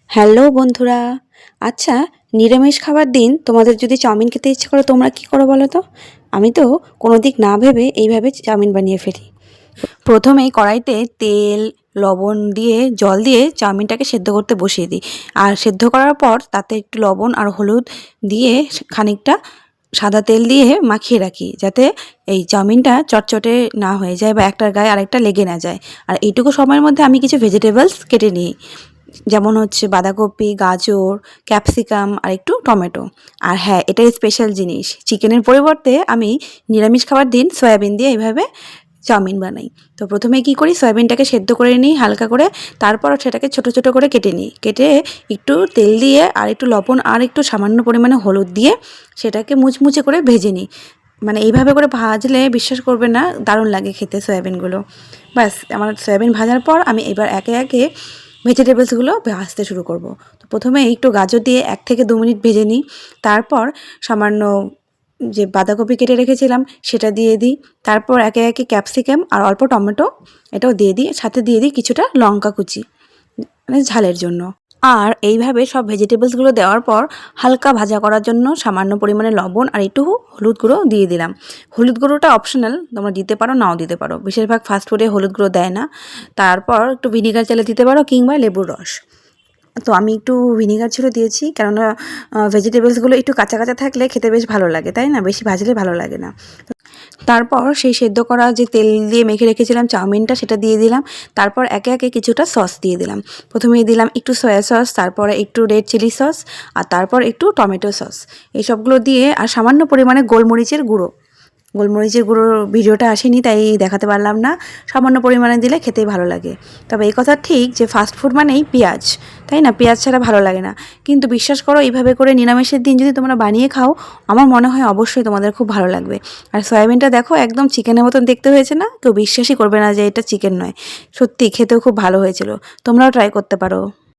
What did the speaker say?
Hello বন্ধুরা। আচ্ছা, নিরামিষ খাবার দিন তোমাদের যদি চাউমিন খেতে ইচ্ছে করে তোমরা কি করো বলো তো? আমি তো কোনো দিক না ভেবে এইভাবে চাউমিন বানিয়ে ফেলি। প্রথমেই কড়াইতে তেল, লবণ দিয়ে জল দিয়ে চাউমিনটাকে সেদ্ধ করতে বসিয়ে দিই। আর সেদ্ধ করার পর তাতে একটু লবণ আর হলুদ দিয়ে খানিকটা সাদা তেল দিয়ে মাখিয়ে রাখি, যাতে এই চাউমিনটা চটচটে না হয়ে যায় বা একটার গায়ে আরেকটা লেগে না যায়। আর এইটুকু সময়ের মধ্যে আমি কিছু ভেজিটেবলস কেটে নিই, যেমন হচ্ছে বাঁধাকপি, গাজর, ক্যাপসিকাম আর একটু টমেটো। আর হ্যাঁ, এটাই স্পেশাল জিনিস, চিকেনের পরিবর্তে আমি নিরামিষ খাবার দিন সয়াবিন দিয়ে এইভাবে চাউমিন বানাই। তো প্রথমে কি করি, সয়াবিনটাকে সেদ্ধ করে নিই হালকা করে, তারপর সেটাকে ছোট ছোট করে কেটে নিই। কেটে একটু তেল দিয়ে আর একটু লবণ আর একটু সামান্য পরিমাণে হলুদ দিয়ে সেটাকে মুচমুচে করে ভেজে নিই। মানে এইভাবে করে ভাজলে বিশ্বাস করবে না, দারুণ লাগে খেতে সয়াবিনগুলো। ব্যাস, আমার সয়াবিন ভাজার পর আমি এবার একে একে ভেজিটেবলসগুলো ভাজতে শুরু করব। তো প্রথমে একটু গাজর দিয়ে 1 থেকে 2 মিনিট ভেজে নিই। তারপর সামান্য যে বাঁধাকপি কেটে রেখেছিলাম সেটা দিয়ে দিই। তারপর একে একে ক্যাপসিকাম আর অল্প টমেটো এটাও দিয়ে দিই, সাথে দিয়ে দিই কিছুটা লঙ্কা কুচি, মানে ঝালের জন্য। আর এইভাবে সব ভেজিটেবলসগুলো দেওয়ার পর হালকা ভাজা করার জন্য সামান্য পরিমাণে লবণ আর একটু হলুদ গুঁড়ো দিয়ে দিলাম। হলুদ গুঁড়োটা অপশনাল, তোমরা দিতে পারো নাও দিতে পারো, বেশিরভাগ ফাস্টফুডে হলুদ গুঁড়ো দেয় না। তারপর একটু ভিনিগার চাইলে দিতে পারো কিংবা লেবুর রস। তো আমি একটু ভিনিগার ছিল দিয়েছি, কেননা ভেজিটেবলসগুলো একটু কাঁচা কাঁচা থাকলে খেতে বেশ ভালো লাগে, তাই না? বেশি ভাজলে ভালো লাগে না। তারপর সেই সেদ্ধ করা যে তেল দিয়ে মেখে রেখেছিলাম চাউমিনটা সেটা দিয়ে দিলাম। তারপর একে একে কিছুটা সস দিয়ে দিলাম। প্রথমেই দিলাম একটু সয়া সস, তারপরে একটু রেড চিলি সস, আর তারপর একটু টমেটো সস। এই সবগুলো দিয়ে আর সামান্য পরিমাণে গোলমরিচের গুঁড়ো। গোলমরিচের গুঁড়োর ভিডিওটা আসেনি তাই দেখাতে পারলাম না। সামান্য পরিমাণে দিলে খেতেই ভালো লাগে। তবে এই কথা ঠিক যে ফাস্ট ফুড মানেই পেঁয়াজ, তাই না? পেঁয়াজ ছাড়া ভালো লাগে না। কিন্তু বিশ্বাস করো, এইভাবে করে নিরামিষের দিন যদি তোমরা বানিয়ে খাও, আমার মনে হয় অবশ্যই তোমাদের খুব ভালো লাগবে। আর সয়াবিনটা দেখো একদম চিকেনের মতন দেখতে হয়েছে না? কেউ বিশ্বাসই করবে না যে এটা চিকেন নয়। সত্যি খেতেও খুব ভালো হয়েছিল। তোমরাও ট্রাই করতে পারো।